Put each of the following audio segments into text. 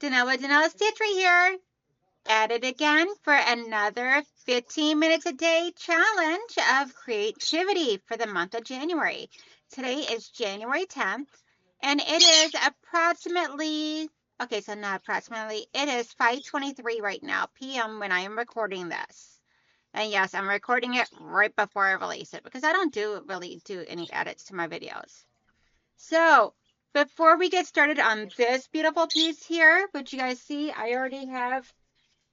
Donnell's Stitchery here, at it again for another 15 minutes a day challenge of creativity for the month of January. Today is January 10th, and it is approximately, okay, so not approximately, it is 5:23 right now, p.m. when I am recording this. And yes, I'm recording it right before I release it because I don't really do any edits to my videos. So, before we get started on this beautiful piece here, which you guys see, I already have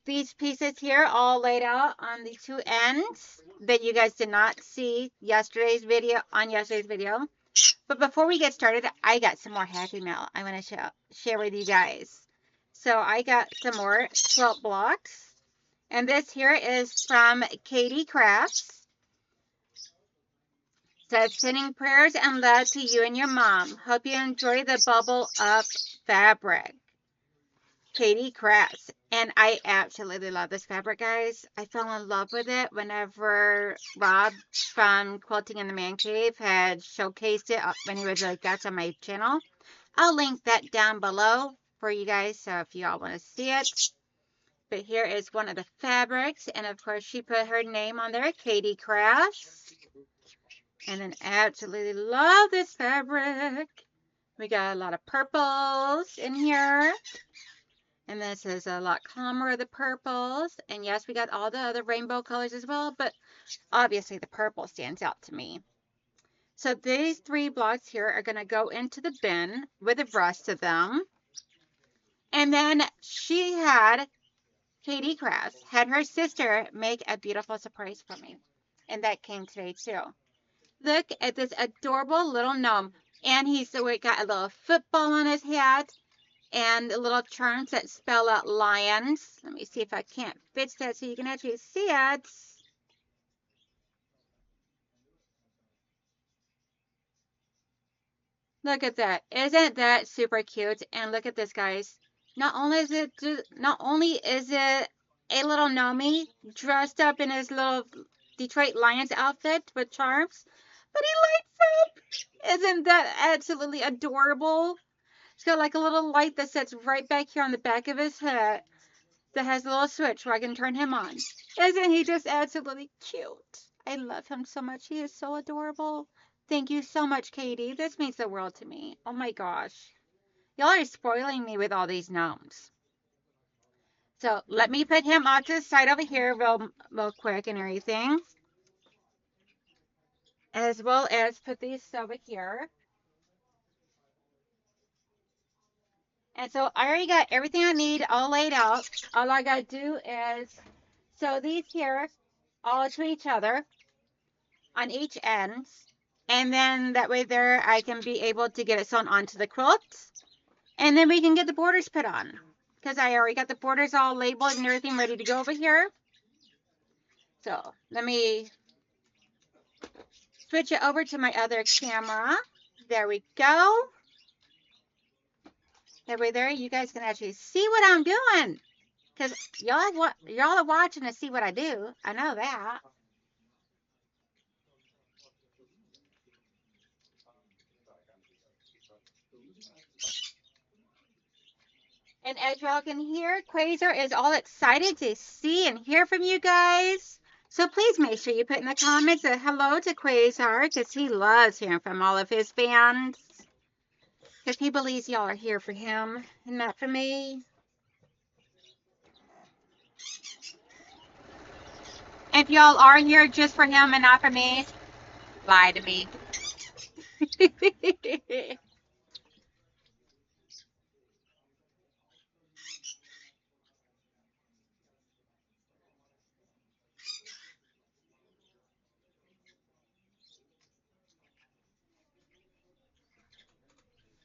these pieces here all laid out on the two ends that you guys did not see yesterday's video. But before we get started, I got some more Happy Mail I want to share with you guys. So I got some more quilt blocks. And this here is from Katie Crafts. Says, sending prayers and love to you and your mom. Hope you enjoy the bubble up fabric. Katie Crafts. And I absolutely love this fabric, guys. I fell in love with it whenever Rob from Quilting in the Man Cave had showcased it when he was a guest on my channel. I'll link that down below for you guys, so if you all want to see it. But here is one of the fabrics, and of course she put her name on there, Katie Crafts. And then absolutely love this fabric. We got a lot of purples in here. And this is a lot calmer, the purples. And yes, we got all the other rainbow colors as well, but obviously the purple stands out to me. So these 3 blocks here are going to go into the bin with the rest of them. And then Katie Crafts had her sister make a beautiful surprise for me. And that came today too. Look at this adorable little gnome. And he's got a little football on his hat and little charms that spell out lions. Let me see if I can't fix that so you can actually see it. Look at that. Isn't that super cute? And look at this, guys. Not only is it a little gnome dressed up in his little Detroit Lions outfit with charms, but he lights up. Isn't that absolutely adorable? It's got like a little light that sits right back here on the back of his head that has a little switch where I can turn him on. Isn't he just absolutely cute? I love him so much. He is so adorable. Thank you so much, Katie. This means the world to me. Oh my gosh. Y'all are spoiling me with all these gnomes. So let me put him off to the side over here real quick and everything. As well as put these over here. And so I already got everything I need all laid out. All I got to do is sew these here all to each other on each end. And then that way there I can be able to get it sewn onto the quilt. And then we can get the borders put on. Because I already got the borders all labeled and everything ready to go over here. So let me switch it over to my other camera. There we go. That way there you guys can actually see what I'm doing. Because y'all are watching to see what I do. I know that. And as y'all can hear, Quasar is all excited to see and hear from you guys. So please make sure you put in the comments a hello to Quasar because he loves hearing from all of his fans. Because he believes y'all are here for him and not for me. If y'all are here just for him and not for me, lie to me.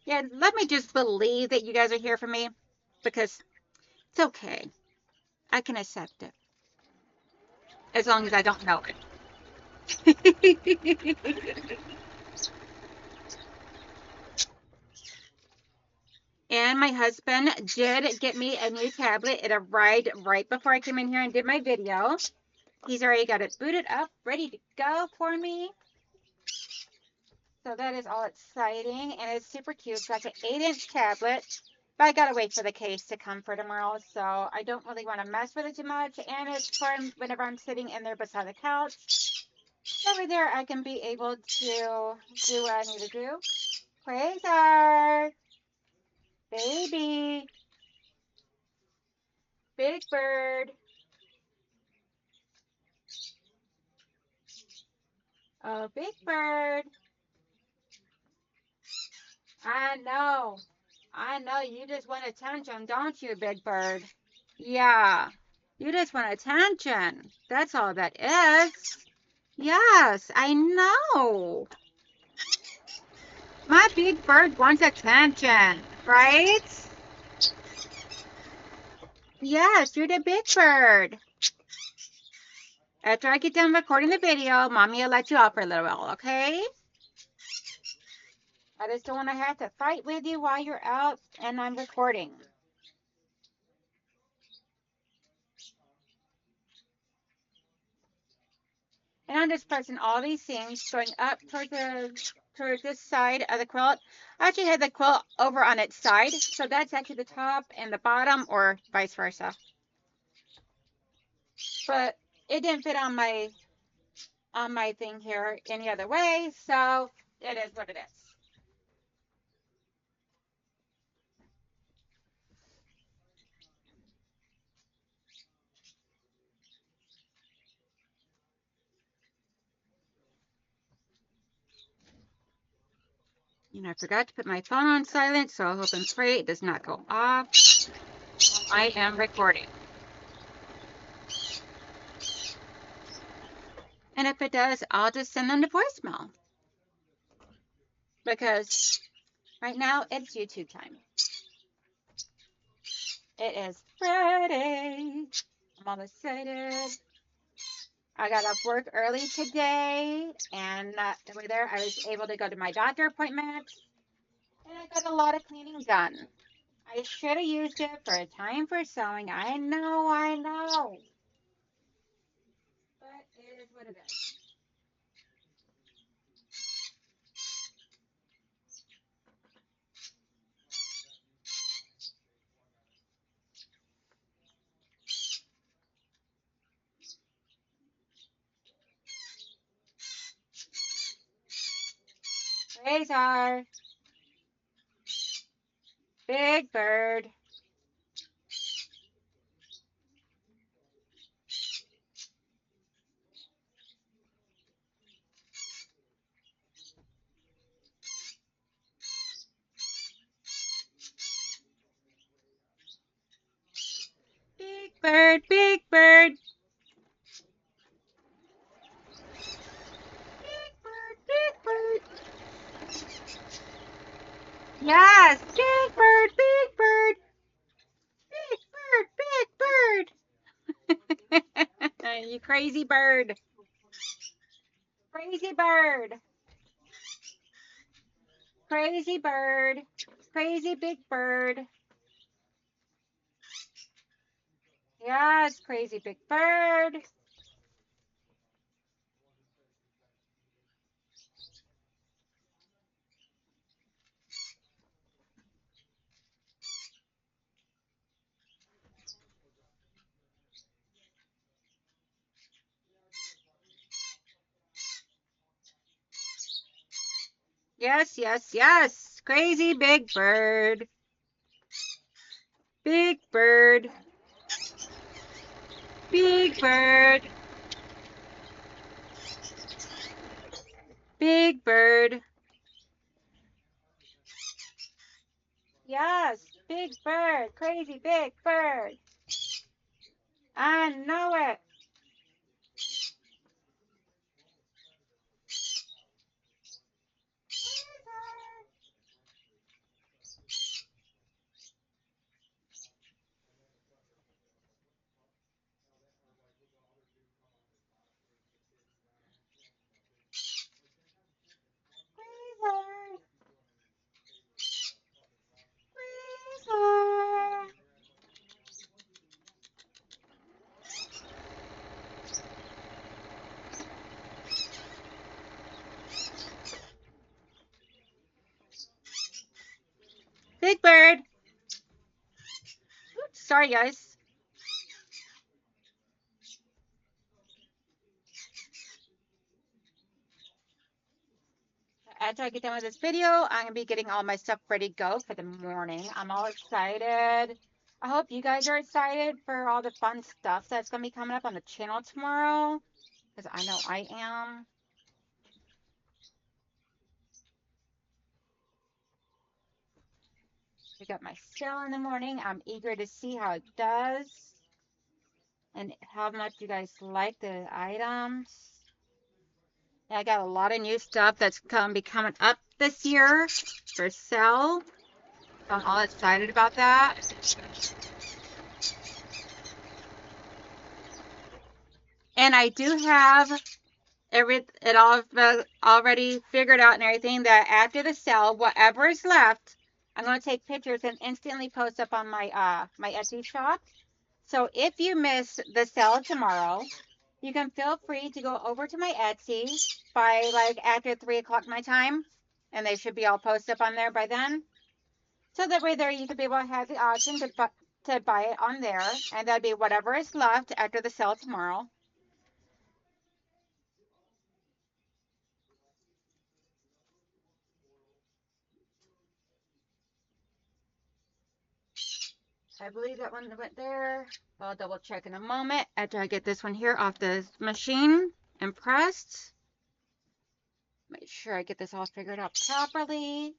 Yeah, let me just believe that you guys are here for me because it's okay. I can accept it. As long as I don't know it. And my husband did get me a new tablet. It arrived right before I came in here and did my video. He's already got it booted up, ready to go for me. So that is all exciting, and it's super cute. It's like an 8-inch tablet, But I gotta wait for the case to come for tomorrow, so I don't really want to mess with it too much. And it's for whenever I'm sitting in there beside the couch. Over there, I can be able to do what I need to do. Quasar, baby, big bird. Oh, big bird. I know. I know. You just want attention, don't you, big bird? Yeah. You just want attention. That's all that is. Yes, I know. My big bird wants attention, right? Yes, you're the big bird. After I get done recording the video, Mommy will let you off for a little while, okay? I just don't want to have to fight with you while you're out and I'm recording. And I'm just pressing all these things going up towards this side of the quilt. I actually had the quilt over on its side, so that's actually the top and the bottom, or vice versa. But it didn't fit on my thing here any other way, so it is what it is. And I forgot to put my phone on silent, so I hope and pray it does not go off. I am recording. And if it does, I'll just send them to voicemail. Because right now it's YouTube time. It is Friday. I'm all excited. I got off work early today, and over there I was able to go to my doctor appointment, and I got a lot of cleaning done. I should have used it for a time for sewing. I know. But it is what it is. Razor, big bird. Big bird, big bird. Big bird, big bird. Yes, big bird, big bird. Big bird, big bird. You crazy bird. Crazy bird. Crazy bird. Crazy big bird. Yes, crazy big bird. Yes, yes, yes. Crazy big bird. Big bird. Big bird. Big bird. Yes, big bird. Crazy big bird. I know it. Quasar. Quasar. Sorry, guys. After I get done with this video, I'm going to be getting all my stuff ready to go for the morning. I'm all excited. I hope you guys are excited for all the fun stuff that's going to be coming up on the channel tomorrow, because I know I am. We got my sale in the morning. I'm eager to see how it does and how much you guys like the items. I got a lot of new stuff that's going to be coming up this year for sale. I'm all excited about that. And I do have it all already figured out and everything, that after the sale, whatever is left, I'm going to take pictures and instantly post up on my my Etsy shop. So if you miss the sale tomorrow, you can feel free to go over to my Etsy by like after 3 o'clock my time, and they should be all posted up on there by then. So that way there you could be able to have the option to buy it on there, and that'd be whatever is left after the sale tomorrow. I believe that one went there. I'll double check in a moment after I get this one here off the machine and pressed. Make sure I get this all figured out properly.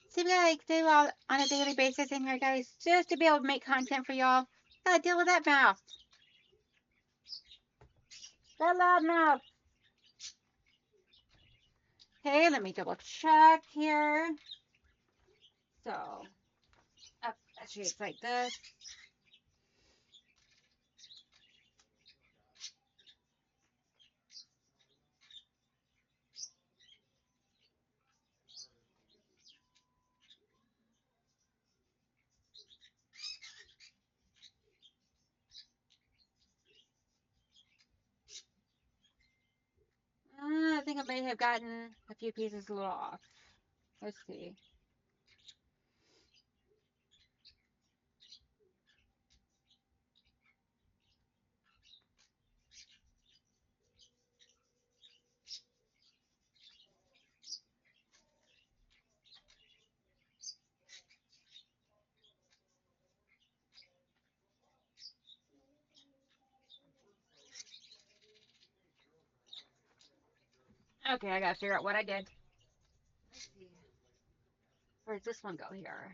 See what I do all on a daily basis in here, guys, just to be able to make content for y'all. Gotta deal with that mouth. That loud mouth. Okay, let me double check here. So, actually it's like this. I think I may have gotten a few pieces a little off. Let's see. Okay, I gotta figure out what I did. Let's see. Where does this one go here?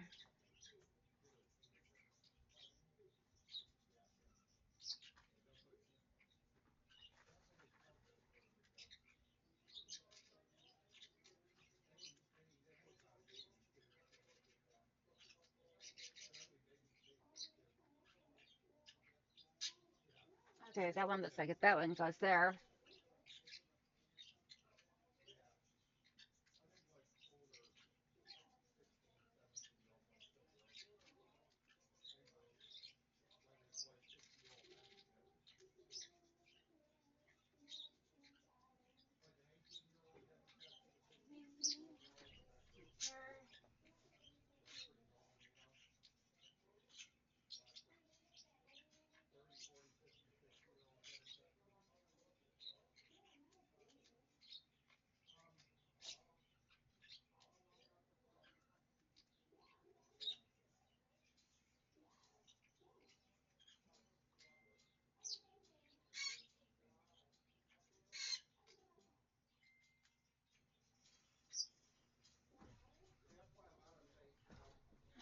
Okay, that one looks like it. That one goes there.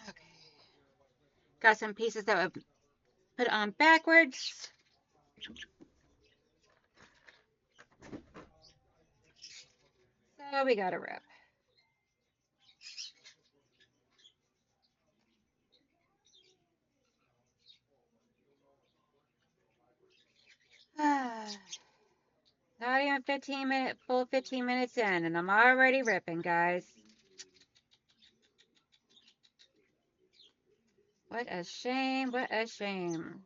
Okay. Got some pieces that would put on backwards. So we got a rip. Not even full 15 minutes in, and I'm already ripping, guys. What a shame, what a shame.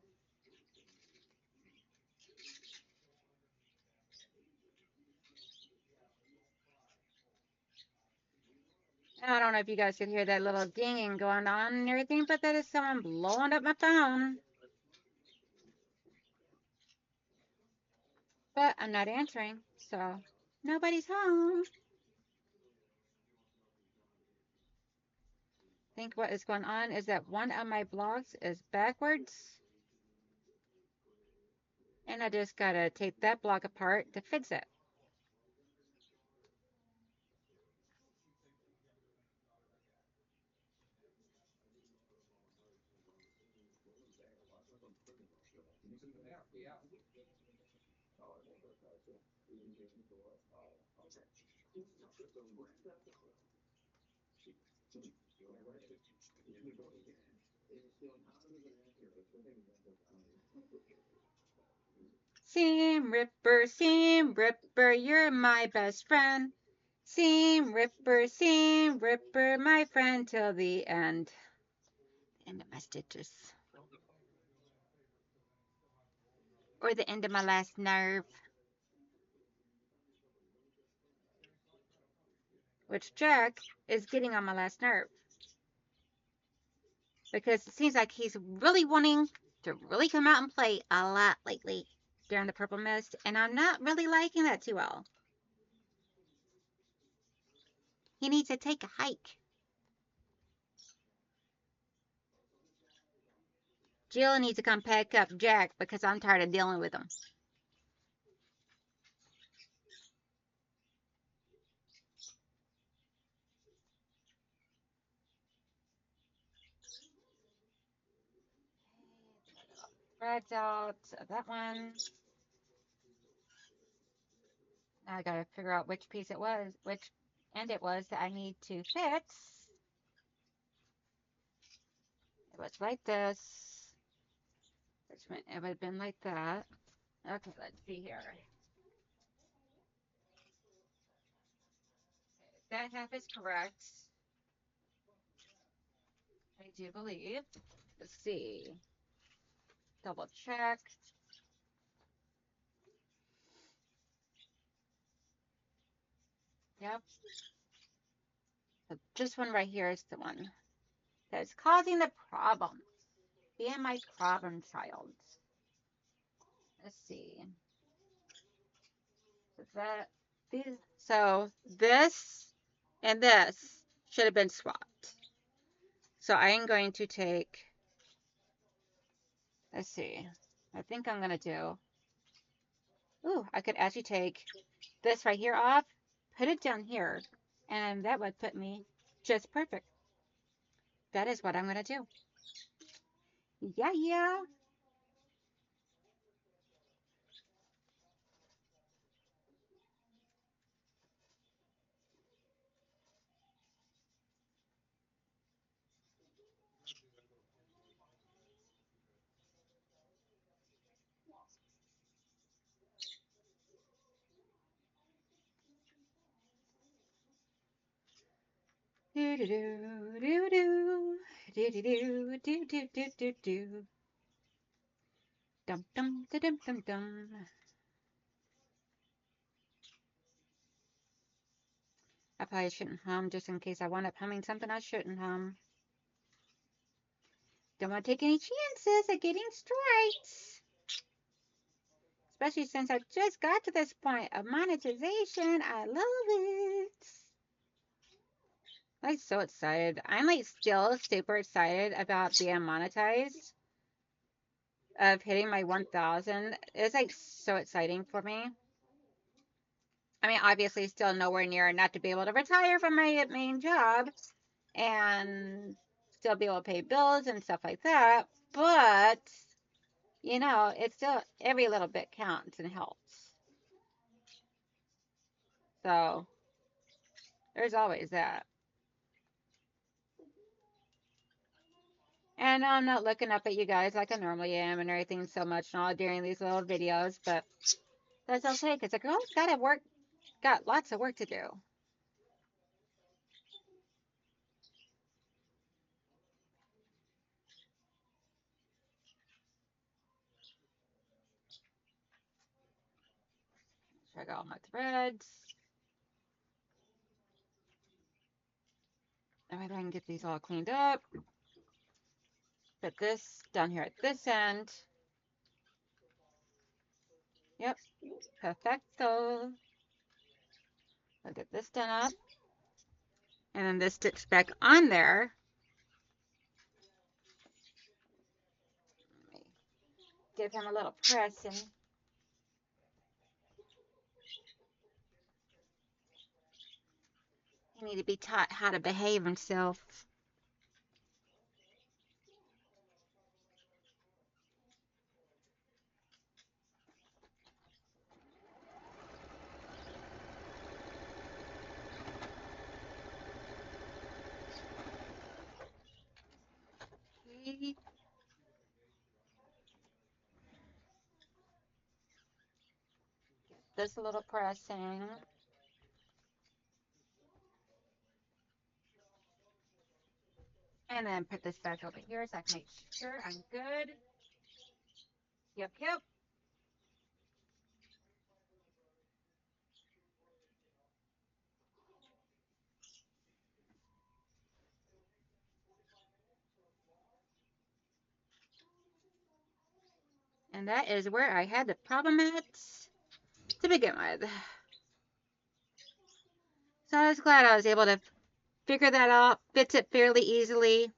I don't know if you guys could hear that little dinging going on and everything, but that is someone blowing up my phone. But I'm not answering, so nobody's home. I think what is going on is that one of my blocks is backwards, and I just gotta take that block apart to fix it. Seam Ripper, you're my best friend. Seam Ripper, my friend till the end. End of my stitches. Or the end of my last nerve. Which Jack is getting on my last nerve. Because it seems like he's really wanting to really come out and play a lot lately during the Purple Mist, and I'm not really liking that too well. He needs to take a hike. Jill needs to come pick up Jack because I'm tired of dealing with him. Threads out that one. Now I gotta figure out which piece it was, which end it was that I need to fix. It was like this. Which meant it would have been like that. Okay, let's see here. That half is correct. I do believe. Let's see. Double check. Yep. So this one right here is the one that's causing the problem. Being my problem child. Let's see. So that these so this and this should have been swapped. So I am going to take, let's see. I think I'm gonna do. Ooh, I could actually take this right here off, put it down here, and that would put me just perfect. That is what I'm gonna do. Yeah, yeah. Do do do do do do do do do do do do. Dum dum da dum dum dum. I probably shouldn't hum just in case I wind up humming something I shouldn't hum. Don't want to take any chances at getting strikes. Especially since I just got to this point of monetization. I love it. I'm so excited. I'm like still super excited about being monetized, of hitting my 1,000. It's like so exciting for me. I mean, obviously, still nowhere near enough to be able to retire from my main job and still be able to pay bills and stuff like that. But, you know, it's still every little bit counts and helps. So, there's always that. And I'm not looking up at you guys like I normally am and everything so much and all during these little videos, but that's okay because a girl's got lots of work to do. Check out my threads. ahead and get these all cleaned up. Put this down here at this end. Yep, perfecto. I'll get this done up. And then this sticks back on there. Give him a little pressing. He need to be taught how to behave himself. Get this a little pressing. And then put this back over here so I can make sure I'm good. Yep, yep. And that is where I had the problem at to begin with. So I was glad I was able to figure that out, fits it fairly easily.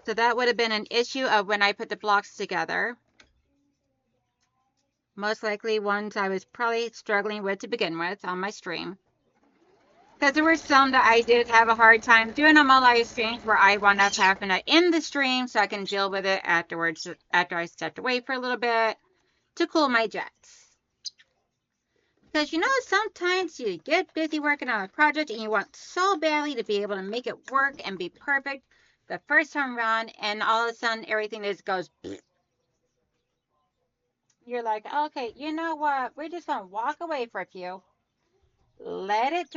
So that would have been an issue of when I put the blocks together. Most likely ones I was probably struggling with to begin with on my stream. Because there were some that I did have a hard time doing on my live streams where I wound up having to end the stream so I can deal with it afterwards, after I stepped away for a little bit to cool my jets. Because you know, sometimes you get busy working on a project and you want so badly to be able to make it work and be perfect the first time around, and all of a sudden everything just goes. You're like, okay, you know what? We're just gonna walk away for a few, let it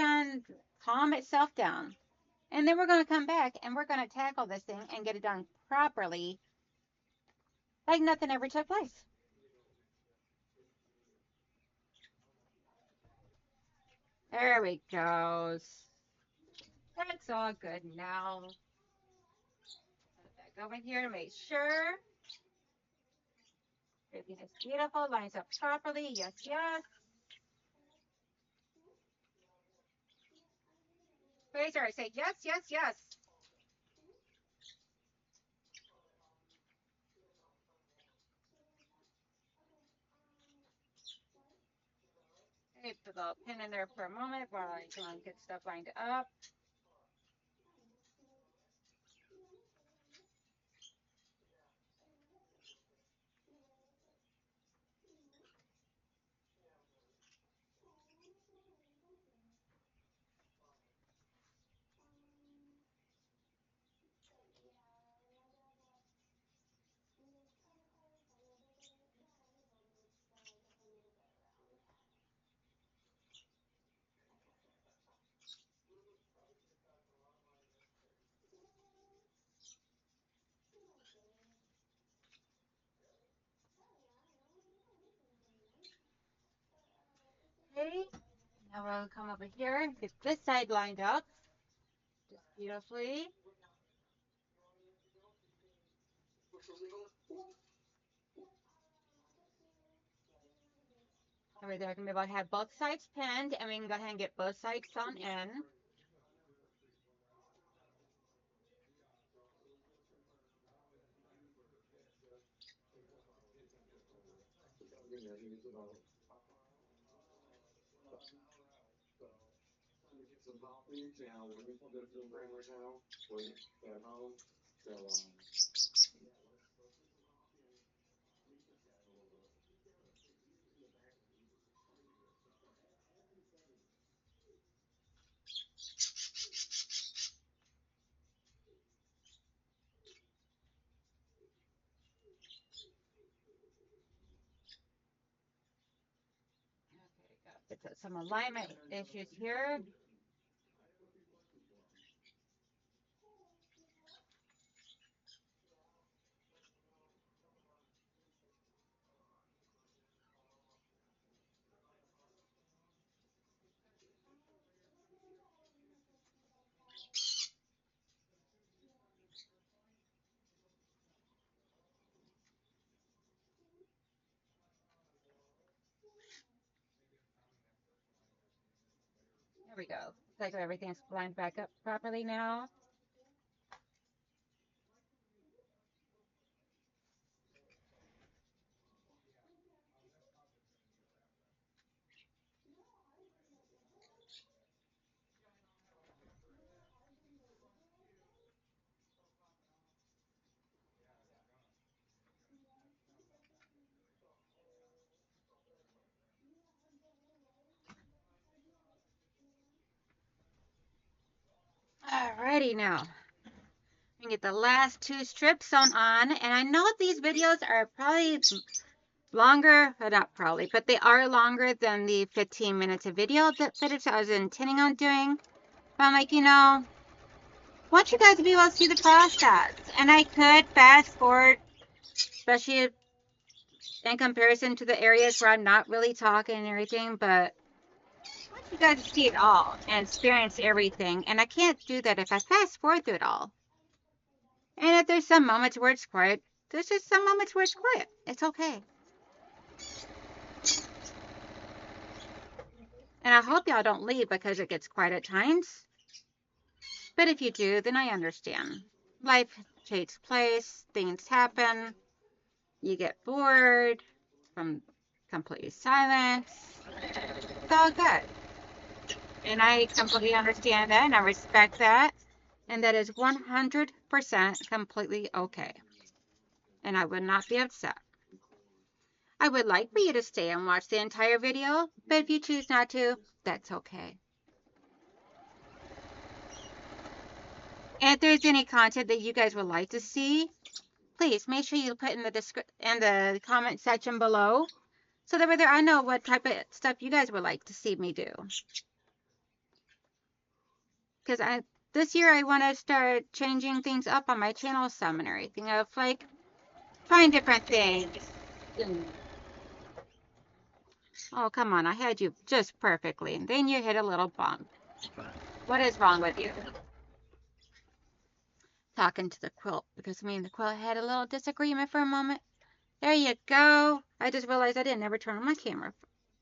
calm itself down. And then we're going to come back and we're going to tackle this thing and get it done properly, like nothing ever took place. There we go. That's all good now. Put that over here to make sure everything is beautiful, lines up properly. Yes, yes. Fraser, I say yes, yes, yes. Okay, put a little pin in there for a moment while I go and get stuff lined up. Okay, now we'll come over here and get this side lined up just beautifully. All right, there, I'm going to have both sides pinned, and we can go ahead and get both sides sewn in. Okay, got some alignment issues here. we go. Like everything's lined back up properly now. Alrighty now. We can get the last 2 strips sewn on, and I know these videos are probably longer, but not probably, but they are longer than the 15 minutes of video that footage I was intending on doing. But I'm like, I want you guys to be able to see the process, and I could fast forward, especially in comparison to the areas where I'm not really talking and everything, but I want you guys to see it all and experience everything, and I can't do that if I fast forward through it all. And if there's some moments where it's quiet, there's just some moments where it's quiet. It's okay. And I hope y'all don't leave because it gets quiet at times. But if you do, then I understand. Life takes place, things happen, you get bored from complete silence. It's all good. And I completely understand that and I respect that. And that is 100% completely okay. And I would not be upset. I would like for you to stay and watch the entire video, but if you choose not to, that's okay. And if there's any content that you guys would like to see, please make sure you put in the comment section below so that whether I know what type of stuff you guys would like to see me do. Because this year I want to start changing things up on my channel some and everything of like trying different things. Oh, come on, I had you just perfectly, and then you hit a little bump. What is wrong with you? Talking to the quilt, because me and the quilt had a little disagreement for a moment. There you go. I just realized I didn't ever turn on my camera,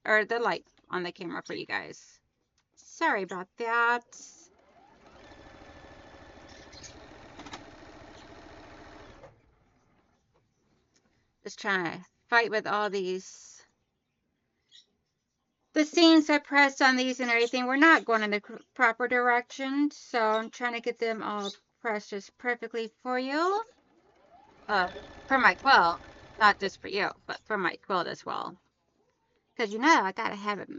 or the light on the camera for you guys. Sorry about that. Just trying to fight with all these. The seams I pressed on these and everything were not going in the proper direction, so I'm trying to get them all pressed just perfectly for you. For my quilt, not just for you, but for my quilt as well. Because I gotta have it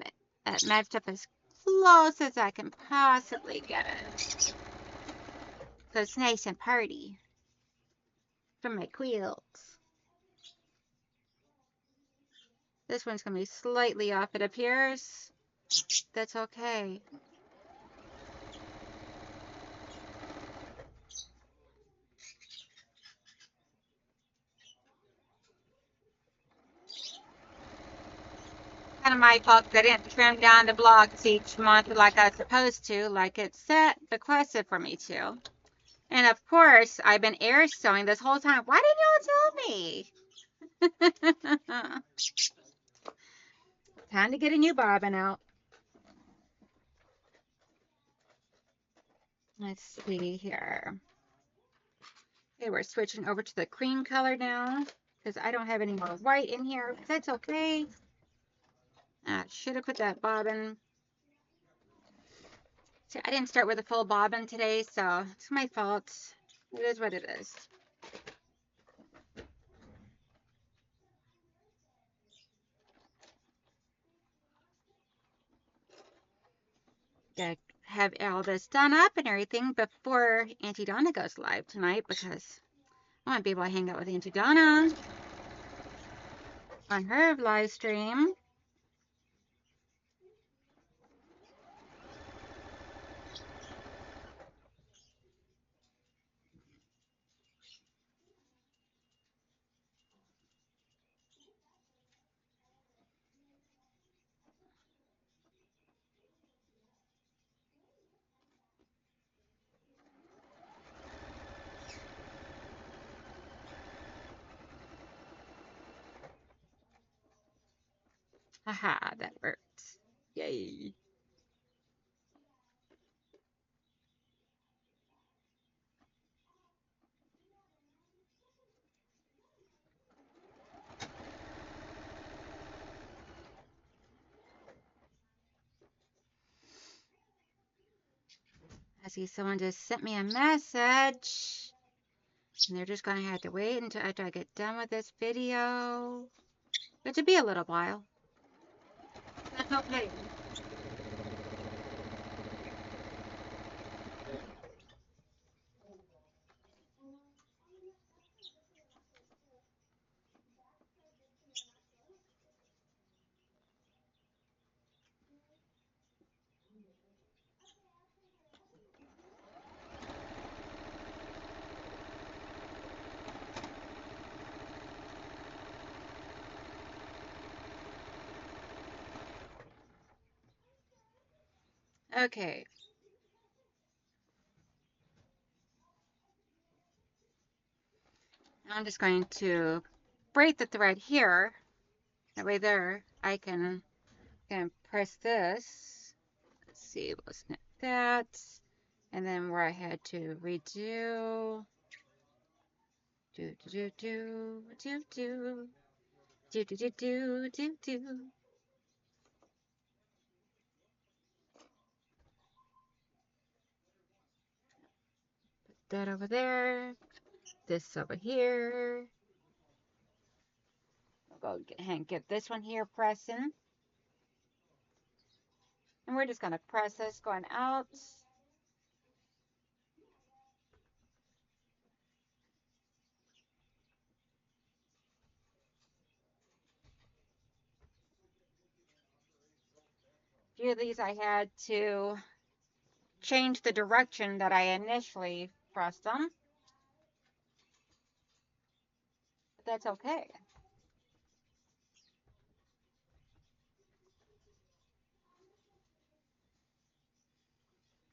matched up as close as I can possibly get it. So it's nice and party for my quilts. This one's gonna be slightly off, it appears. That's okay. Kind of my fault because I didn't trim down the blocks each month like I was supposed to, like it requested for me to. And of course, I've been air sewing this whole time. Why didn't y'all tell me? Time to get a new bobbin out. Let's see here. Okay, we're switching over to the cream color now because I don't have any more white in here. That's okay. I should have put that bobbin. See, I didn't start with a full bobbin today, so it's my fault. It is what it is. Gotta have all this done up and everything before Auntie Donna goes live tonight because I want to be able to hang out with Auntie Donna on her live stream. Haha, that worked. Yay. see someone just sent me a message. And they're just going to have to wait until after I get done with this video. It should be a little while. That's okay. Okay. I'm just going to braid the thread here. That way there, I can press this. Let's see, we'll snip that. And then where I had to redo. Do, do, do, do, do, do, do, do, do, do, do. Put that over there. This over here. I'll go ahead and get this one here pressing. And we're just going to press this going out. A few of these I had to change the direction that I initially pressed them. But that's okay.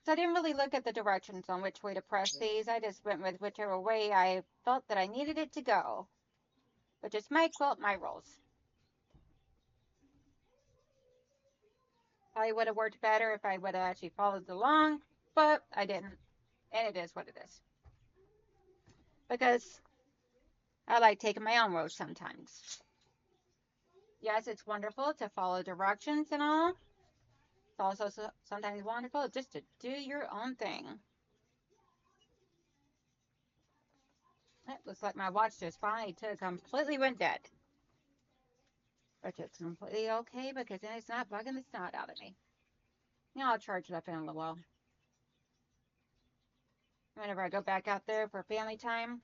So I didn't really look at the directions on which way to press these. I just went with whichever way I felt that I needed it to go. Which is my quilt, my rules. Probably would have worked better if I would have actually followed along, but I didn't. And it is what it is. Because I like taking my own road sometimes. Yes, it's wonderful to follow directions and all. It's also sometimes wonderful just to do your own thing. It looks like my watch just finally completely went dead. Which is completely okay because then it's not bugging the snot out of me. Now I'll charge it up in a little while. Whenever I go back out there for family time.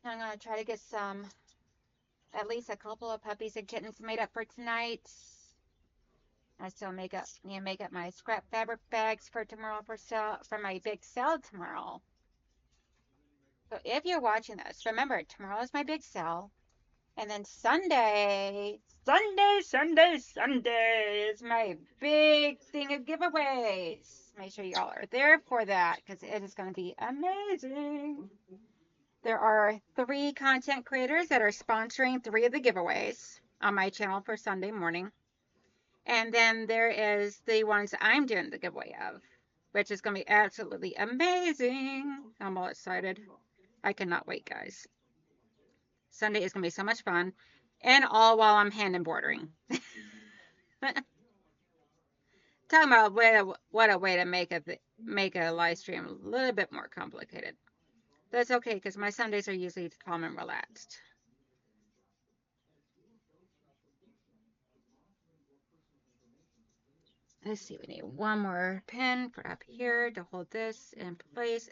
I'm going to try to get at least a couple of puppies and kittens made up for tonight. I still need to make up my scrap fabric bags for tomorrow for my big sale tomorrow. So if you're watching this, remember tomorrow is my big sale. And then Sunday is my big thing of giveaways. Make sure y'all are there for that because it is going to be amazing. There are 3 content creators that are sponsoring 3 of the giveaways on my channel for Sunday morning. And then there is the ones I'm doing the giveaway of, which is going to be absolutely amazing. I'm all excited. I cannot wait, guys. Sunday is going to be so much fun. And all while I'm hand embroidering. Talking about what a way to make a live stream a little bit more complicated. That's okay, because my Sundays are usually calm and relaxed. Let's see, we need one more pin for up here to hold this in place.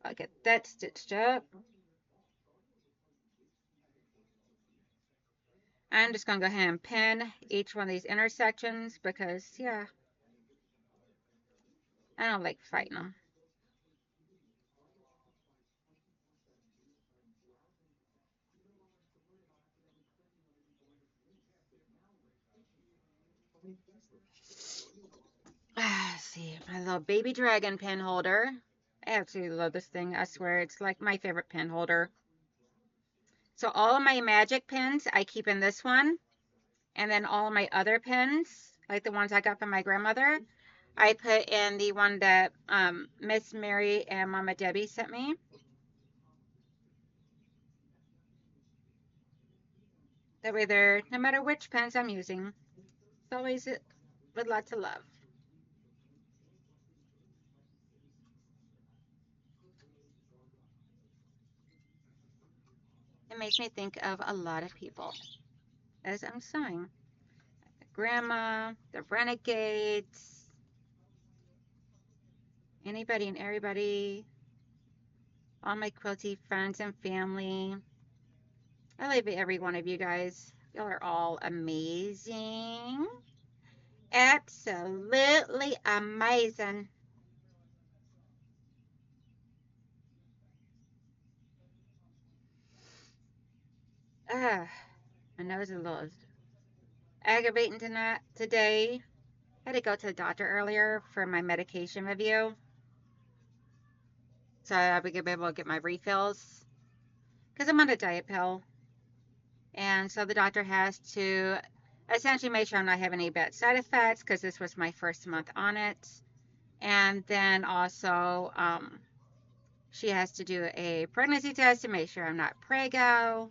I'll get that stitched up. I'm just going to go ahead and pin each one of these intersections because, yeah, I don't like fighting them. Let's see, my little baby dragon pin holder. I absolutely love this thing. I swear, it's like my favorite pin holder. So all of my magic pins, I keep in this one. And then all of my other pins, like the ones I got from my grandmother, I put in the one that Miss Mary and Mama Debbie sent me. That way they're, no matter which pens I'm using, It's always with lots of love. It makes me think of a lot of people as I'm sewing. Grandma, the renegades, anybody and everybody, all my quilty friends and family. I love every one of you guys. Y'all are all amazing. Absolutely amazing. Ah, my nose is a little aggravating tonight today. I had to go to the doctor earlier for my medication review, so I would be able to get my refills because I'm on a diet pill, and so the doctor has to essentially make sure I'm not having any bad side effects because this was my first month on it, and then also she has to do a pregnancy test to make sure I'm not preggo.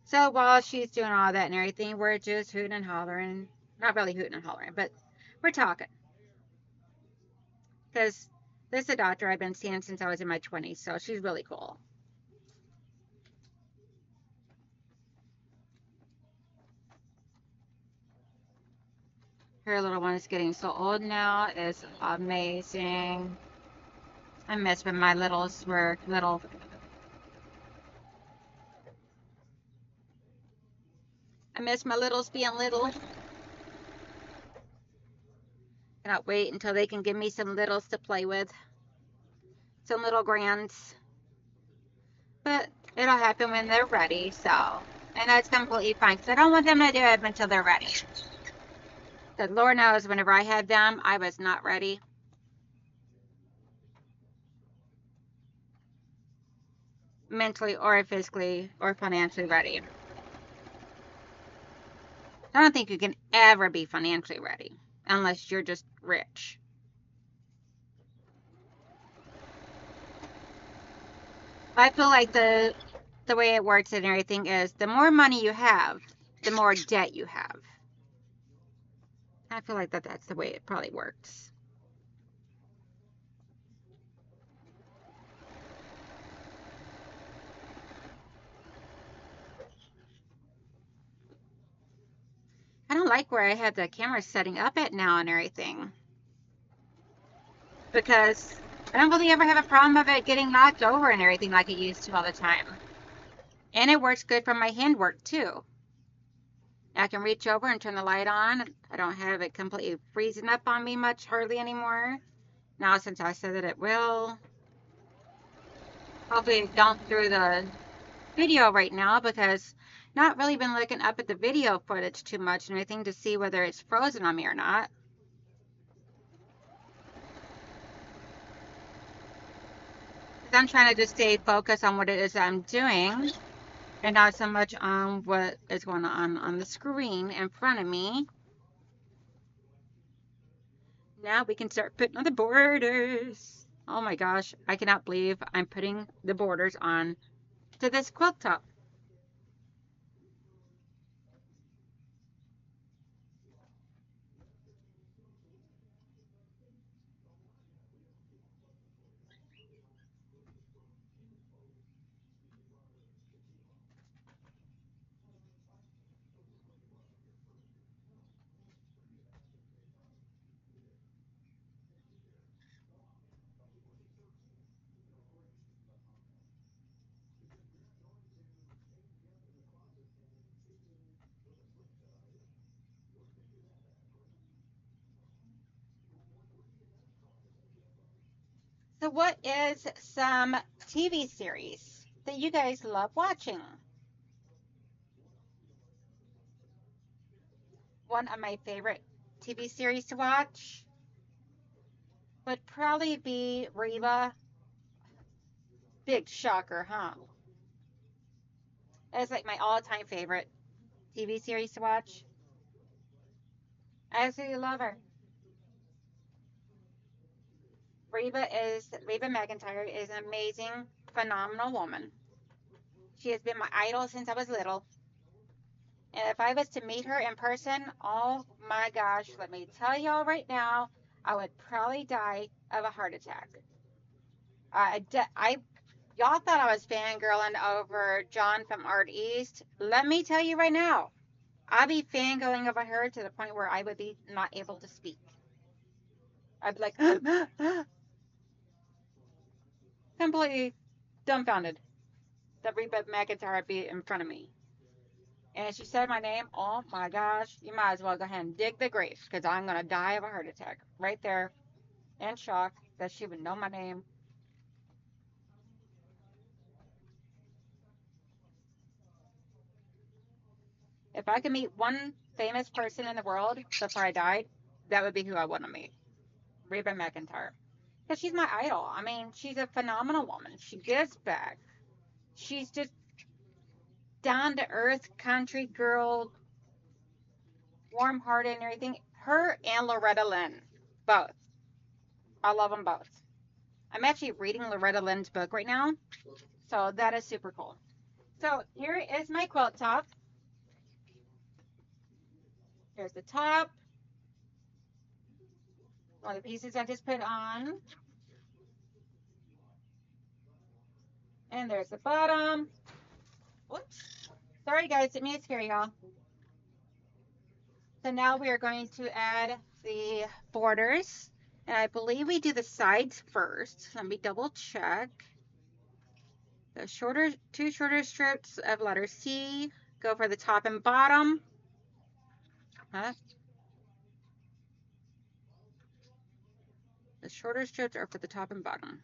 So while she's doing all that and everything, we're just hooting and hollering. Not really hooting and hollering, but we're talking. Because this is a doctor I've been seeing since I was in my 20s, so she's really cool. Her little one is getting so old now. It's amazing. I miss when my littles were little. I miss my littles being little. Cannot wait until they can give me some littles to play with. Some little grands. But it'll happen when they're ready, so. And that's completely fine, because I don't want them to do it until they're ready. The Lord knows whenever I had them, I was not ready. Mentally or physically or financially ready. I don't think you can ever be financially ready unless you're just rich. I feel like the way it works and everything is the more money you have, the more debt you have. I feel like that's the way it probably works. I don't like where I have the camera setting up at now and everything because I don't really ever have a problem of it getting knocked over and everything like it used to all the time. And it works good for my handwork too. I can reach over and turn the light on. I don't have it completely freezing up on me much hardly anymore. Now since I said that it will. Hopefully don't through the video right now because not really been looking up at the video footage too much and anything to see whether it's frozen on me or not. I'm trying to just stay focused on what it is I'm doing and not so much on what is going on the screen in front of me. Now we can start putting on the borders. Oh my gosh, I cannot believe I'm putting the borders on to this quilt top. So what is some TV series that you guys love watching? One of my favorite TV series to watch would probably be Reba. Big shocker, huh? That's like my all-time favorite TV series to watch. I absolutely love her. Reba McEntire is an amazing, phenomenal woman. She has been my idol since I was little, And if I was to meet her in person, oh my gosh, let me tell y'all right now, I would probably die of a heart attack. I y'all thought I was fangirling over John from Art East. Let me tell you right now, I'd be fangirling over her to the point where I would be not able to speak. I'd be like, completely dumbfounded that Reba McEntire would be in front of me. And she said my name. Oh my gosh, you might as well go ahead and dig the grave because I'm going to die of a heart attack right there in shock that she would know my name. If I could meet one famous person in the world before I died, that would be who I want to meet. Reba McEntire. Because she's my idol. I mean, she's a phenomenal woman. She gives back. She's just down to earth, country girl, warm hearted and everything. Her and Loretta Lynn, both. I love them both. I'm actually reading Loretta Lynn's book right now, so that is super cool. So here is my quilt top. Here's the top. One of the pieces I just put on. And there's the bottom. Whoops. Sorry guys, it means scary y'all. So now we are going to add the borders. And I believe we do the sides first. Let me double check. The two shorter strips of letter C go for the top and bottom. Huh? The shorter strips are for the top and bottom.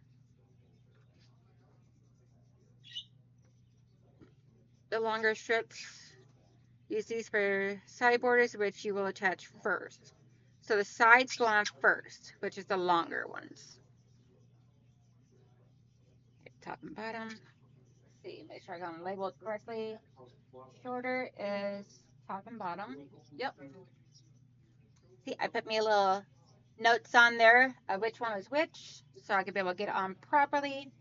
The longer strips, use these for side borders, which you will attach first. So the sides go on first, which is the longer ones. Top and bottom. Let's see, make sure I got them labeled correctly. Shorter is top and bottom. Yep. See, I put me a little notes on there of which one was which, so I could be able to get it on properly.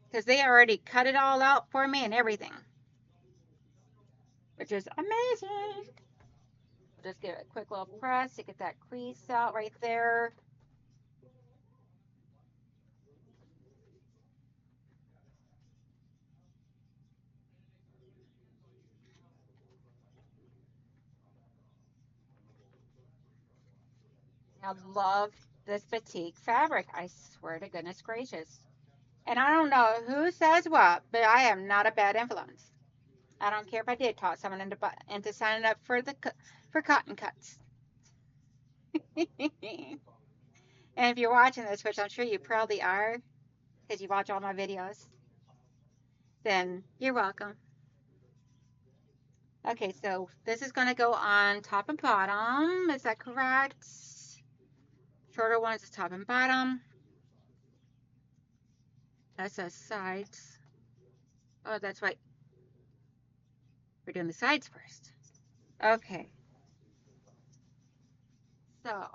Because they already cut it all out for me and everything, which is amazing. Just give it a quick little press to get that crease out right there. I love this batik fabric. I swear to goodness gracious. And I don't know who says what, but I am not a bad influence. I don't care if I did talk someone into signing up for cotton cuts. And if you're watching this, which I'm sure you probably are, because you watch all my videos, then you're welcome. Okay, so this is going to go on top and bottom. Is that correct? Shorter ones is top and bottom. That says sides. Oh, that's right. We're doing the sides first. Okay. So,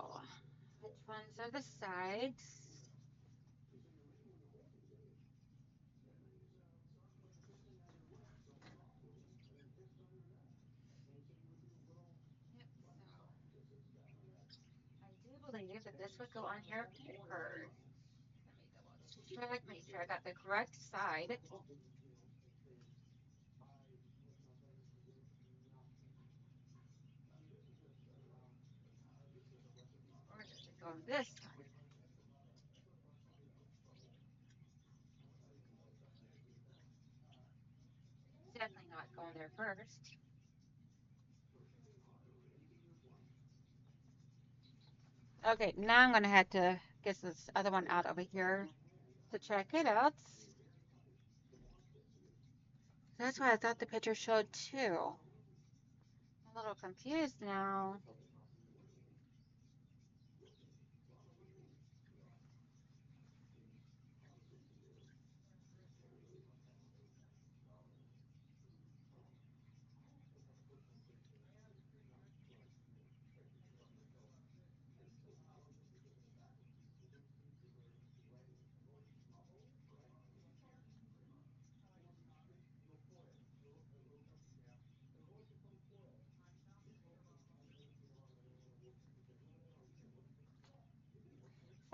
which ones are the sides? I do believe that this would go on here first. Let me make sure I got the correct side. Or does it go on this side? Definitely not going there first. Okay, now I'm going to have to get this other one out over here to check it out. That's what I thought the picture showed too. I'm a little confused now.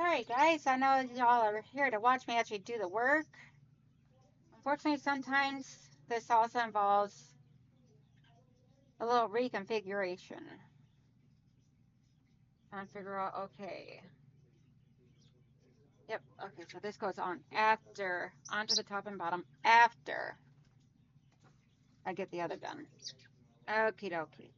Sorry, guys. I know y'all are here to watch me actually do the work. Unfortunately, sometimes this also involves a little reconfiguration. Trying to figure out, okay. Yep, okay, so this goes on after, onto the top and bottom after I get the other done. Okie dokie.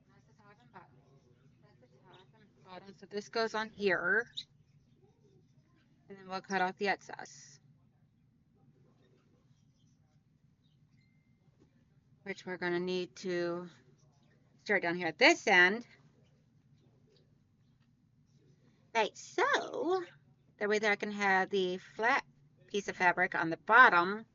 That's the top and bottom. That's the top and bottom. So this goes on here. And then we'll cut off the excess, which we're going to need to start down here at this end. Like so. That way there I can have the flat piece of fabric on the bottom.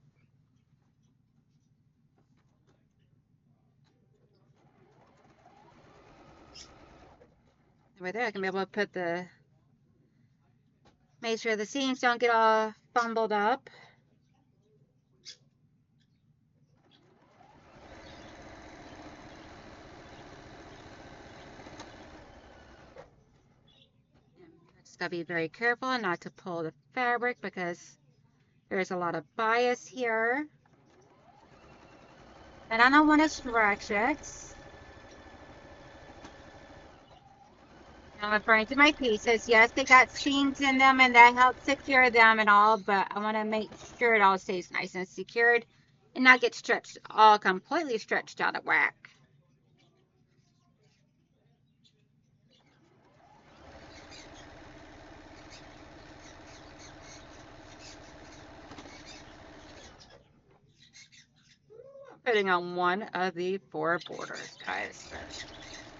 Right there I can be able to put the, make sure the seams don't get all fumbled up. Just gotta be very careful not to pull the fabric because there's a lot of bias here. And I don't want to stretch it. I'm referring to my pieces. Yes, they got seams in them and that helps secure them and all, but I want to make sure it all stays nice and secured and not get stretched, all completely stretched out of whack. Putting on one of the 4 borders, guys.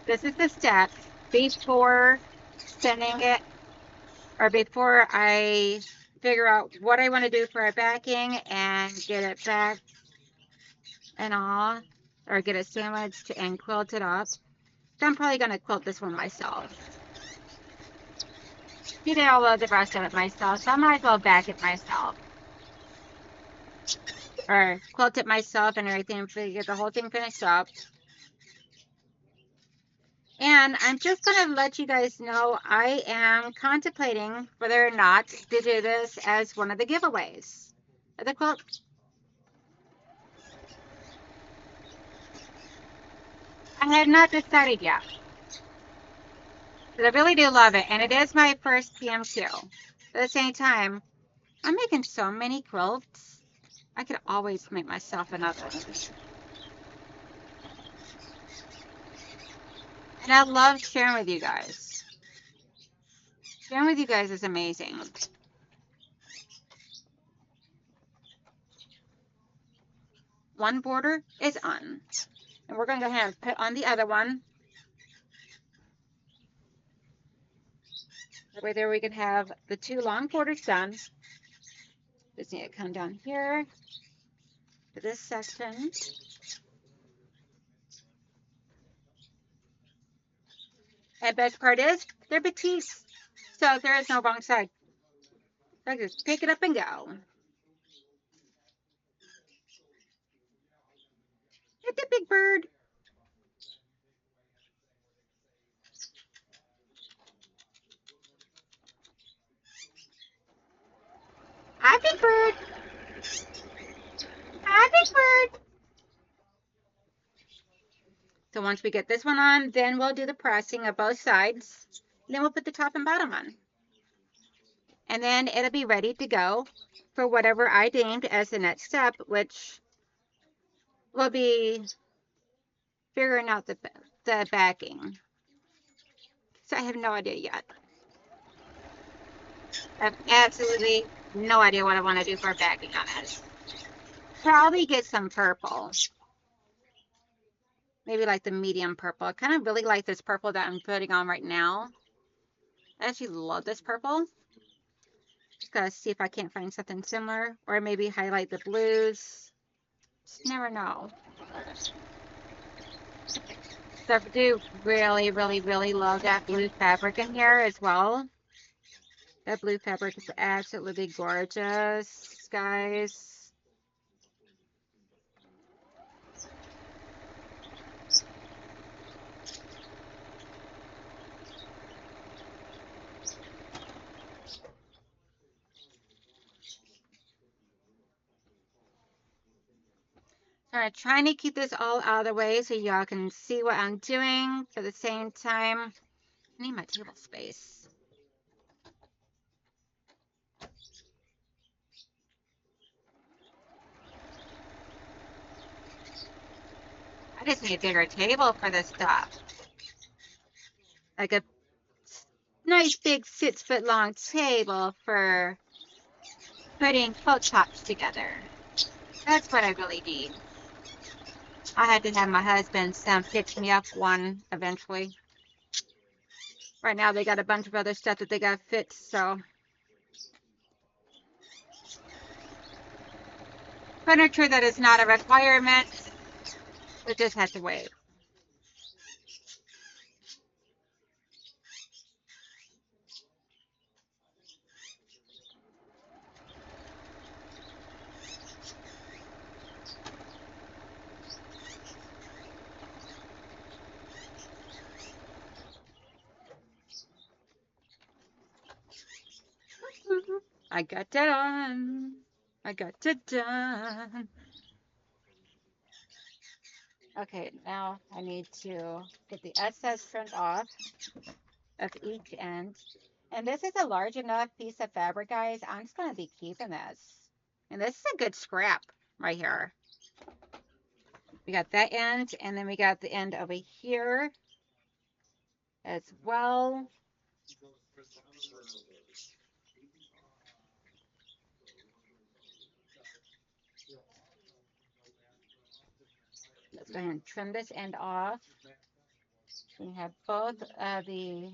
This is the step before sending it, or before I figure out what I want to do for a backing and get it back and all, or get it sandwiched and quilted up. So I'm probably going to quilt this one myself. You did all of the rest of it myself, so I might as well back it myself. Or quilt it myself and everything, get the whole thing finished up. And I'm just going to let you guys know I am contemplating whether or not to do this as one of the giveaways of the quilt. I have not decided yet. But I really do love it. And it is my first PMQ. But at the same time, I'm making so many quilts. I could always make myself another. And I love sharing with you guys. Sharing with you guys is amazing. One border is on. And we're going to go ahead and put on the other one. That way there we can have the 2 long borders done. Just need to come down here to this section. And best part is, they're batiks, so there is no wrong side. So I just pick it up and go. Get the big bird. Hi, big bird. Hi, big bird. So once we get this one on, then we'll do the pressing of both sides. Then we'll put the top and bottom on. And then it'll be ready to go for whatever I deemed as the next step, which will be figuring out the backing. So I have no idea yet. I have absolutely no idea what I want to do for backing on it. Probably get some purple. Maybe like the medium purple. I kind of really like this purple that I'm putting on right now. I actually love this purple. Just gotta see if I can't find something similar. Or maybe highlight the blues. Just never know. So I do really, really, really love that blue fabric in here as well. That blue fabric is absolutely gorgeous, guys. So I'm trying to keep this all out of the way so y'all can see what I'm doing. At the same time, I need my table space. I just need a bigger table for this stuff. Like a nice big 6-foot long table for putting quilt tops together. That's what I really need. I had to have my husband fix me up one eventually. Right now they got a bunch of other stuff that they got fixed, so. Furniture that is not a requirement, it just has to wait. I got it done. I got it done. Okay, now I need to get the excess trimmed off of each end. And this is a large enough piece of fabric, guys. I'm just going to be keeping this. And this is a good scrap right here. We got that end, and then we got the end over here as well. Let's go ahead and trim this end off. We have both of the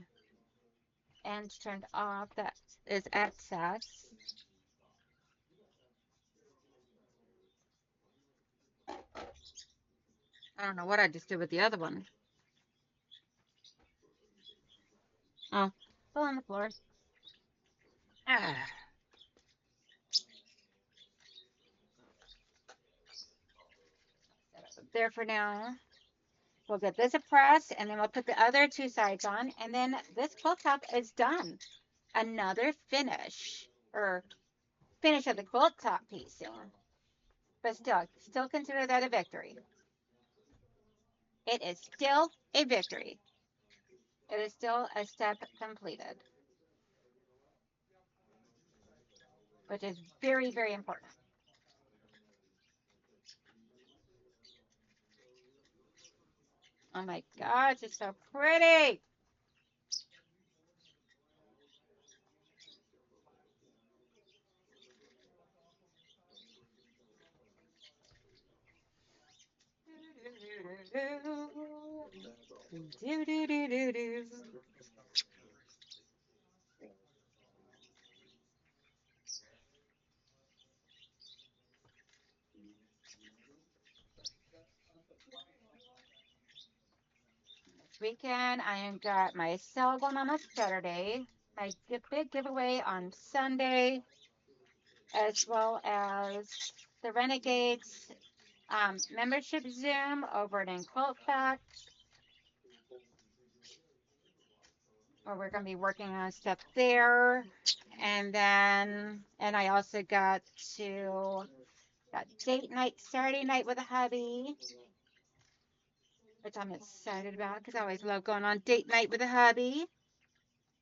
ends trimmed off. That is excess. I don't know what I just did with the other one. Oh, fell on the floor. Ah. There for now. We'll get this pressed, and then we'll put the other two sides on, and then this quilt top is done. Another finish, or finish of the quilt top piecing. But still consider that a victory. It is still a victory. It is still a step completed, which is very, very important. Oh my gosh, it's so pretty. Do, do, do, do, do. This weekend, I got my sale going on Saturday, my big giveaway on Sunday, as well as the Renegades membership Zoom over in Quilt Facts, where we're going to be working on stuff there. And I also got date night Saturday night with a hubby, which I'm excited about because I always love going on date night with a hubby.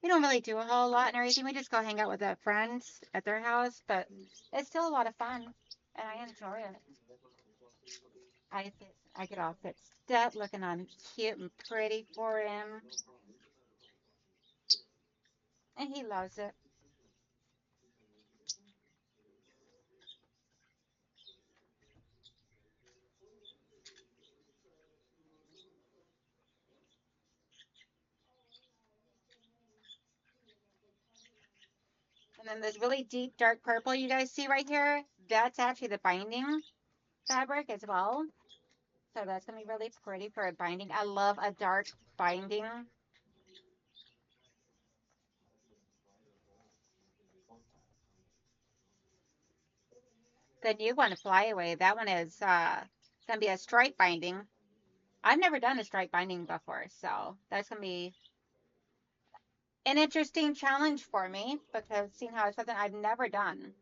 We don't really do a whole lot and everything. We just go hang out with our friends at their house, but it's still a lot of fun, and I enjoy it. I get all fixed up, looking on cute and pretty for him, and he loves it. And then this really deep dark purple you guys see right here, that's actually the binding fabric as well. So that's going to be really pretty for a binding. I love a dark binding. The new one, Flyaway, that one is going to be a stripe binding. I've never done a stripe binding before, so that's going to be an interesting challenge for me because seeing how it's something I've never done.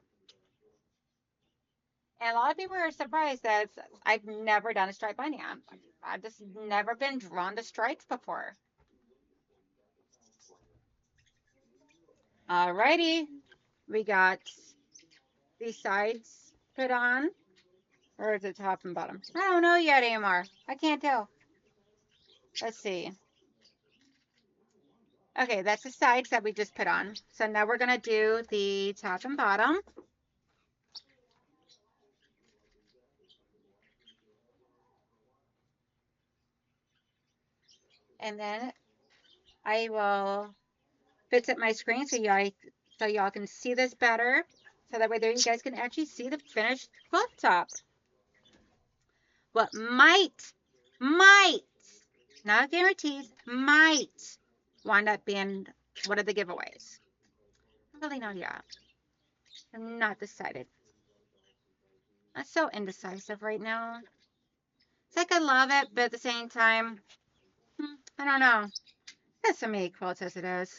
And a lot of people are surprised that I've never done a stripe binding. I've just never been drawn to stripes before. Alrighty, we got these sides put on, or is it top and bottom? I don't know yet anymore. I can't tell. Let's see. Okay, that's the sides that we just put on. So now we're gonna do the top and bottom. And then I will fix up my screen so y'all can see this better. So that way there you guys can actually see the finished quilt top. What might, not guarantees, might wind up being one of the giveaways. I really not yet. I'm not decided. I'm so indecisive right now. It's like I love it, but at the same time, I don't know. There's so many quilts as it is.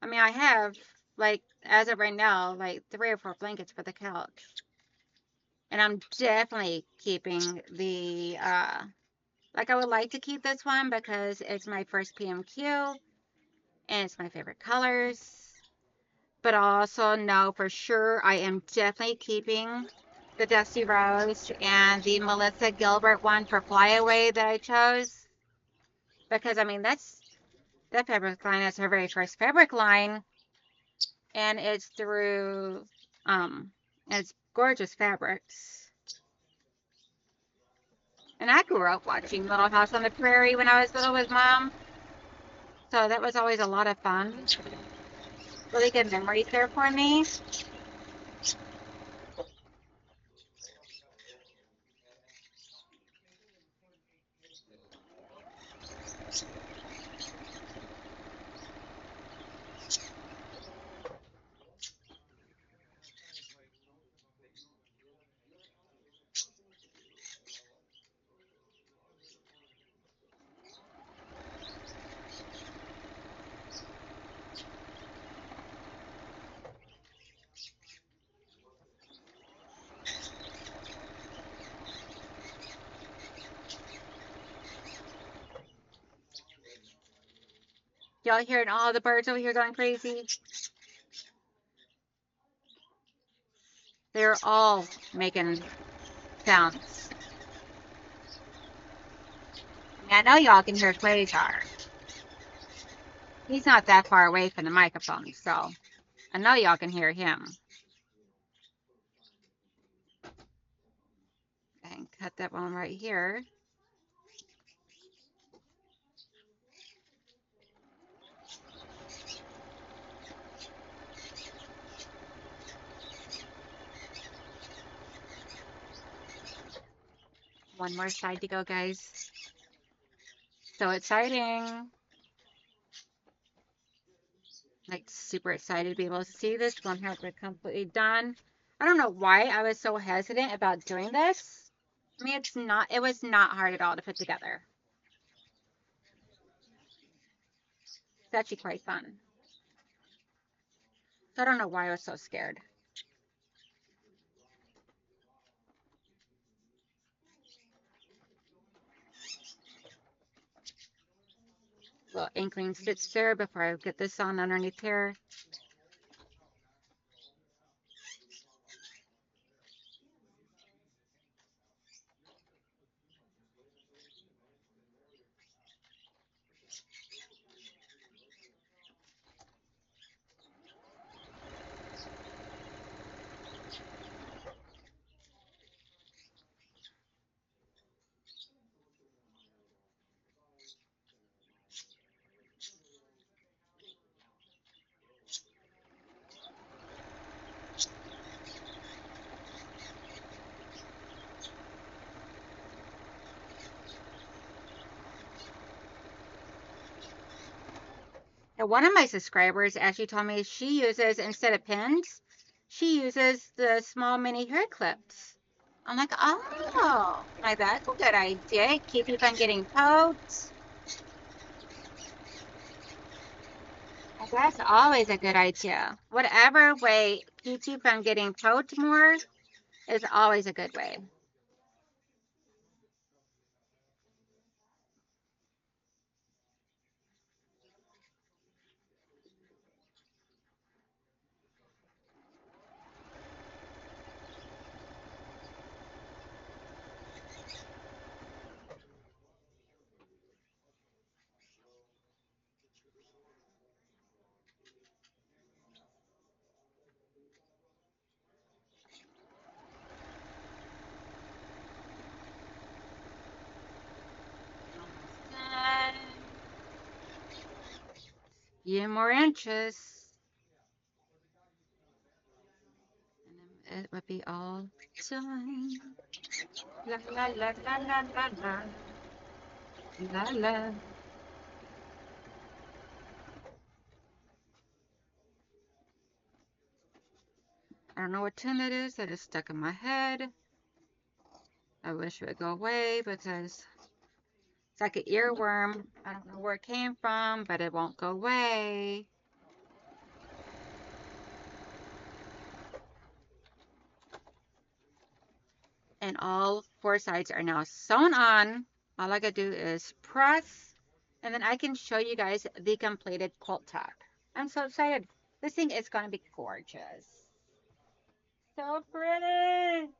I mean, I have, like, as of right now, like 3 or 4 blankets for the couch. And I'm definitely keeping the, like I would like to keep this one because it's my first PMQ and it's my favorite colors. But I also know for sure I am definitely keeping the Dusty Rose and the Melissa Gilbert one for Flyaway that I chose. Because, I mean, that fabric line is her very first fabric line. And it's through, it's gorgeous fabrics. And I grew up watching Little House on the Prairie when I was little with Mom. So that was always a lot of fun. Really good memories there for me. Y'all hearing all the birds over here going crazy? They're all making sounds. I know y'all can hear Quasar. He's not that far away from the microphone, so I know y'all can hear him. And cut that one right here. One more side to go, guys. So exciting. Like super excited to be able to see this one has been completely done. I don't know why I was so hesitant about doing this. I mean, it was not hard at all to put together. It's actually quite fun. So I don't know why I was so scared. Little inkling stitch there before I get this on underneath here. And one of my subscribers actually told me she uses, instead of pins, she uses the small mini hair clips. I'm like, oh, like that's a good idea. Keep you from getting poked. That's always a good idea. Whatever way keeps you from getting poked more is always a good way. Few more inches. And it would be all done. La la la la la la la. La la. I don't know what tune that is. That is stuck in my head. I wish it would go away because it's like an earworm. I don't know where it came from, but it won't go away. And all four sides are now sewn on. All I gotta do is press, and then I can show you guys the completed quilt top. I'm so excited. This thing is gonna be gorgeous. So pretty.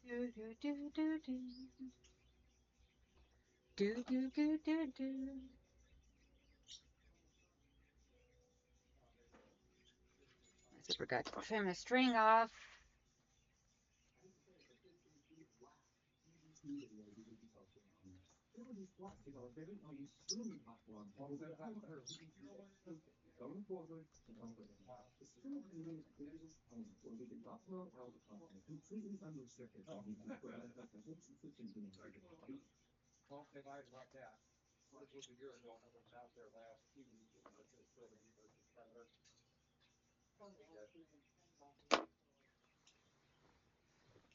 Do do do do do. Do do do do do. I forgot to trim the string off.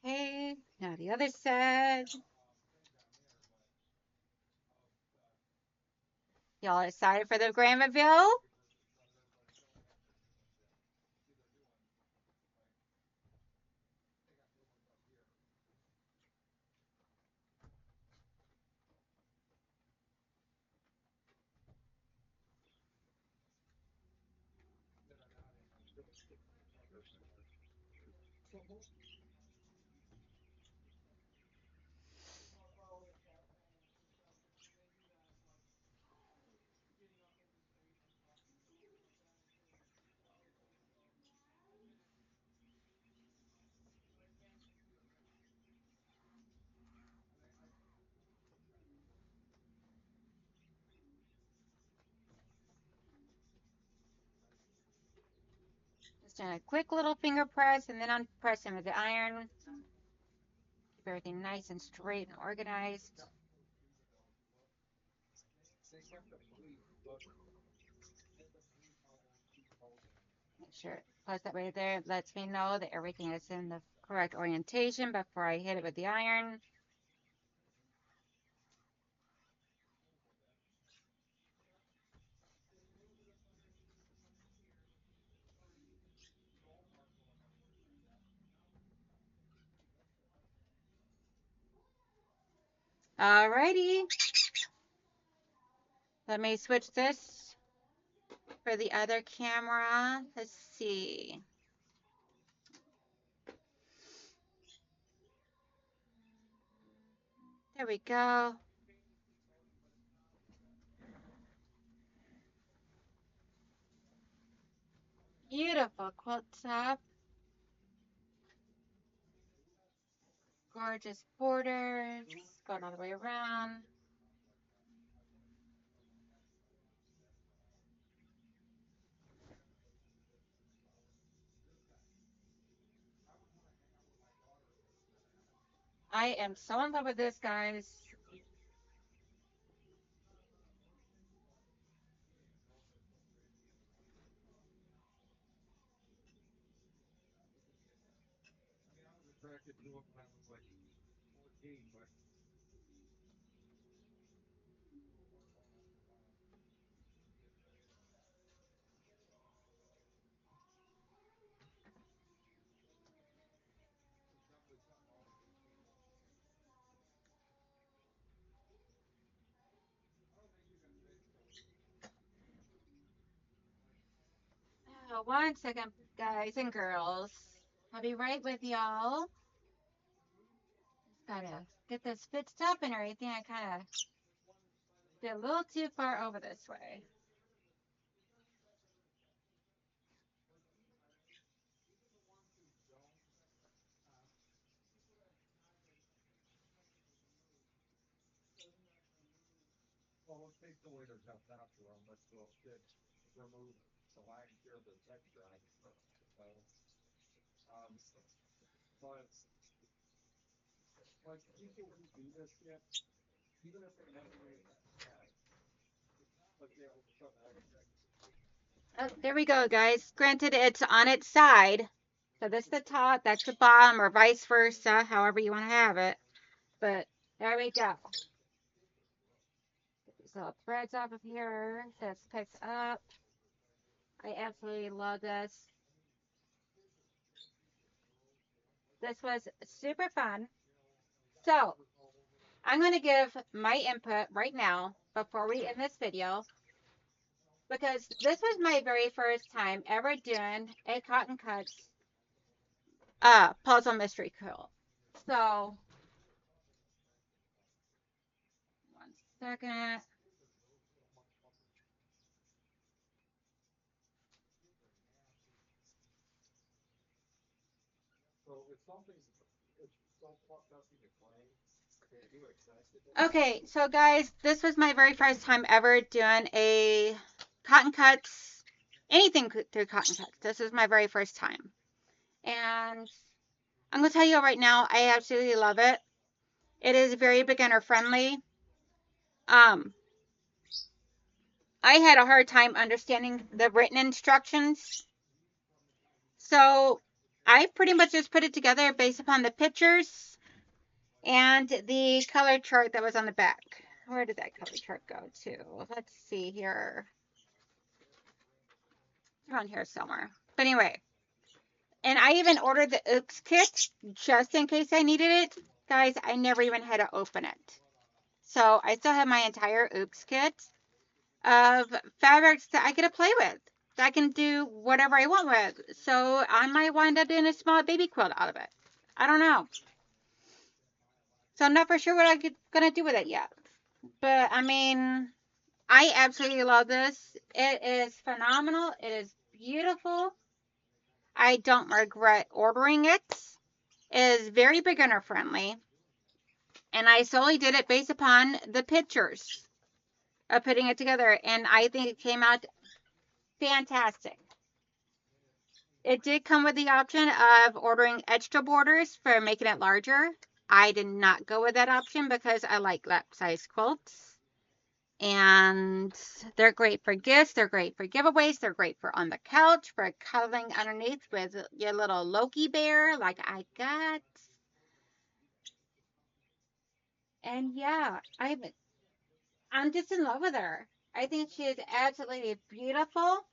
Okay, now the other side. Y'all excited for the grand reveal? Just doing a quick little finger press, and then I'm pressing with the iron. Keep everything nice and straight and organized. Make sure it plus that right there. It lets me know that everything is in the correct orientation before I hit it with the iron. Alrighty. Let me switch this for the other camera. Let's see. There we go. Beautiful quilt top. Gorgeous borders going all the way around. I am so in love with this, guys. One second, guys and girls. I'll be right with y'all. Gotta get this fixed up and everything. I kind of did a little too far over this way. Oh, there we go, guys. Granted, it's on its side. So this is the top, that's the bottom, or vice versa, however you want to have it. But there we go. Get these little threads off of here. This picks up. I absolutely love this. This was super fun. So I'm going to give my input right now before we end this video, because this was my very first time ever doing a cotton cuts puzzle mystery quilt. So, one second. Okay, so guys, this was my very first time ever doing a cotton cuts, anything through cotton cuts. This is my very first time. And I'm going to tell you right now, I absolutely love it. It is very beginner friendly. Um, I had a hard time understanding the written instructions. So I pretty much just put it together based upon the pictures and the color chart that was on the back. Where did that color chart go to? Let's see here. Around here somewhere. But anyway, and I even ordered the oops kit just in case I needed it. Guys, I never even had to open it. So I still have my entire oops kit of fabrics that I get to play with. That I can do whatever I want with. So I might wind up doing a small baby quilt out of it. I don't know. So I'm not for sure what I'm going to do with it yet. But I mean, I absolutely love this. It is phenomenal. It is beautiful. I don't regret ordering it. It is very beginner friendly. And I solely did it based upon the pictures of putting it together. And I think it came out fantastic. It did come with the option of ordering extra borders for making it larger. I did not go with that option because I like that size quilts. And they're great for gifts. They're great for giveaways. They're great for on the couch, for cuddling underneath with your little Loki bear like I got. And yeah, I'm just in love with her. I think she is absolutely beautiful.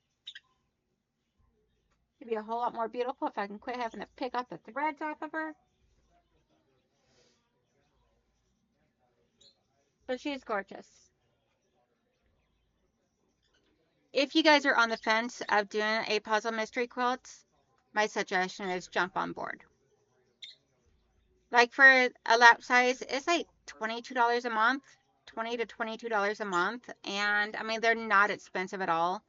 She'd be a whole lot more beautiful if I can quit having to pick up the threads off of her. But she's gorgeous. If you guys are on the fence of doing a puzzle mystery quilt, my suggestion is jump on board. Like for a lap size, it's like $22 a month, $20 to $22 a month. And I mean, they're not expensive at all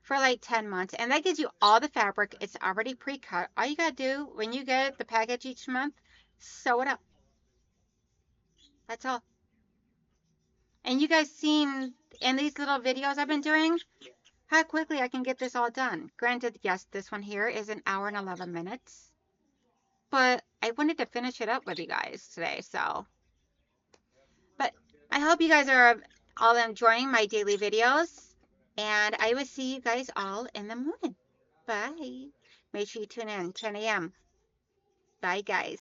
for like 10 months. And that gives you all the fabric. It's already pre-cut. All you got to do when you get the package each month, sew it up. That's all. And you guys seen in these little videos I've been doing how quickly I can get this all done. Granted, yes, this one here is an hour and 11 minutes. But I wanted to finish it up with you guys today, so. But I hope you guys are all enjoying my daily videos. And I will see you guys all in the morning. Bye. Make sure you tune in 10 a.m. Bye, guys.